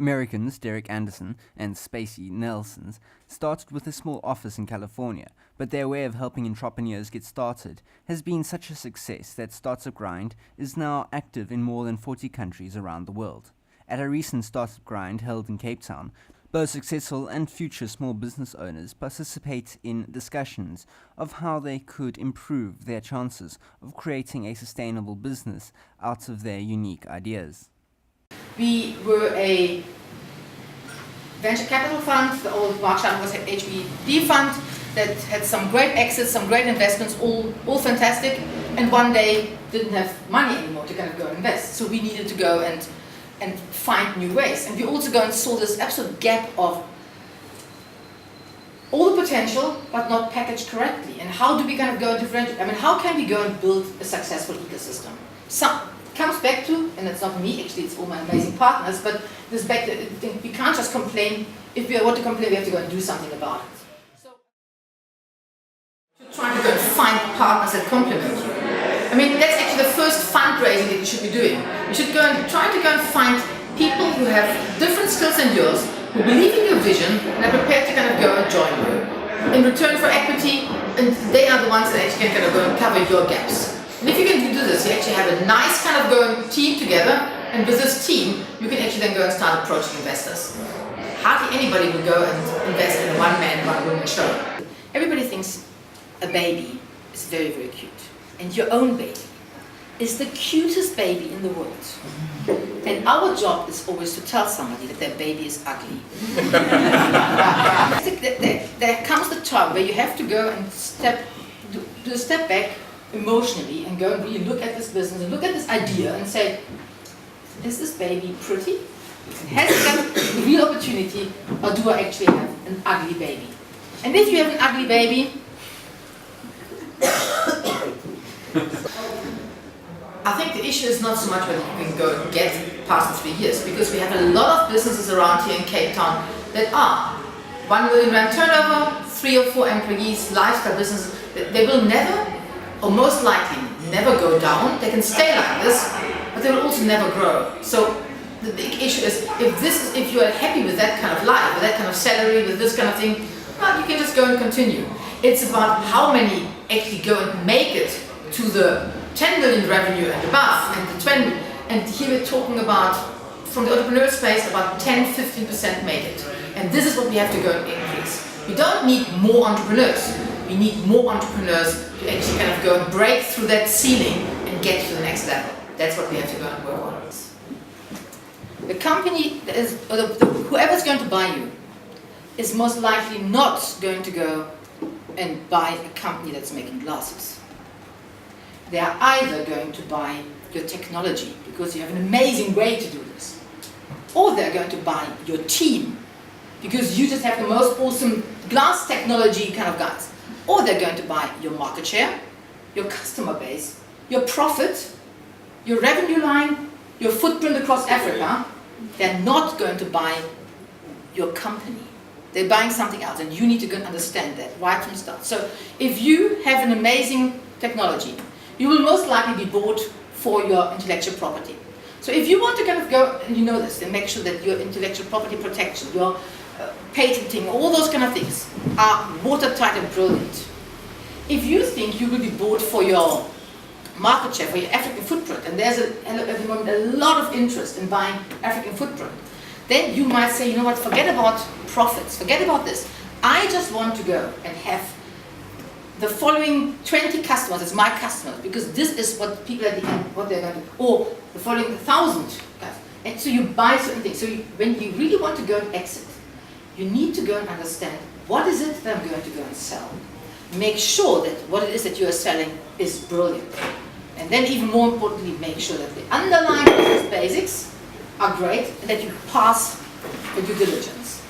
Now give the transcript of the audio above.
Americans Derek Andersen and Spacey Nielsen started with a small office in California, but their way of helping entrepreneurs get started has been such a success that Startup Grind is now active in more than 40 countries around the world. At a recent Startup Grind held in Cape Town, both successful and future small business owners participate in discussions of how they could improve their chances of creating a sustainable business out of their unique ideas. We were a venture capital fund. The old Markstein was an HBD fund that had some great exits, some great investments, all fantastic, and one day didn't have money anymore to kind of go invest. So we needed to go and find new ways. And we also go and saw this absolute gap of all the potential, but not packaged correctly. And how do we kind of go and differentiate? I mean, how can we go and build a successful ecosystem? Comes back to, and it's not me, actually, it's all my amazing partners, but this back to, we can't just complain. If we want to complain, we have to go and do something about it. So, trying to go and find partners that complement you. I mean, that's actually the first fundraising that you should be doing. You should try to go and find people who have different skills than yours, who believe in your vision, and are prepared to kind of go and join you. In return for equity, and they are the ones that actually can kind of go and cover your gaps. And if you can do this, you actually have a nice kind of going team together, and with this team, you can actually then go and start approaching investors. Hardly anybody will go and invest in a one-man, one-woman show. Everybody thinks a baby is very, very cute. And your own baby is the cutest baby in the world. And our job is always to tell somebody that their baby is ugly. There comes the time where you have to go and do a step back emotionally and go and really look at this business and look at this idea and say, is this baby pretty? Has it got a real opportunity, or do I actually have an ugly baby? And if you have an ugly baby, I think the issue is not so much whether you can go and get past the 3 years, because we have a lot of businesses around here in Cape Town that are 1 million rand turnover, 3 or 4 employees, lifestyle businesses. They will never, or most likely never go down. They can stay like this, but they will also never grow. So the big issue is, if you are happy with that kind of life, with that kind of salary, with this kind of thing, well, you can just go and continue. It's about how many actually go and make it to the 10 million revenue and above, and the 20. And here we're talking about, from the entrepreneur space, about 10-15% make it. And this is what we have to go and increase. We don't need more entrepreneurs. We need more entrepreneurs to actually kind of go and break through that ceiling and get to the next level. That's what we have to go and work on. The company, whoever's going to buy you, is most likely not going to go and buy a company that's making glasses. They are either going to buy your technology, because you have an amazing way to do this, or they're going to buy your team, because you just have the most awesome glass technology kind of guys. Or they're going to buy your market share, your customer base, your profit, your revenue line, your footprint across Africa. They're not going to buy your company. They're buying something else, and you need to go and understand that right from the start. So if you have an amazing technology, you will most likely be bought for your intellectual property. So if you want to kind of go, and you know this, then make sure that your intellectual property protection, your patenting, all those kind of things are watertight and brilliant. If you think you will be bought for your market share, for your African footprint, and there's at the moment a lot of interest in buying African footprint, then you might say, you know what, forget about profits, forget about this. I just want to go and have the following 20 customers as my customers, because this is what people at the end, what they're going to, or the following 1,000 customers. And so you buy certain things. So when you really want to go and exit, you need to go and understand, what is it that I'm going to go and sell? Make sure that what it is that you are selling is brilliant. And then even more importantly, make sure that the underlying business basics are great and that you pass the due diligence.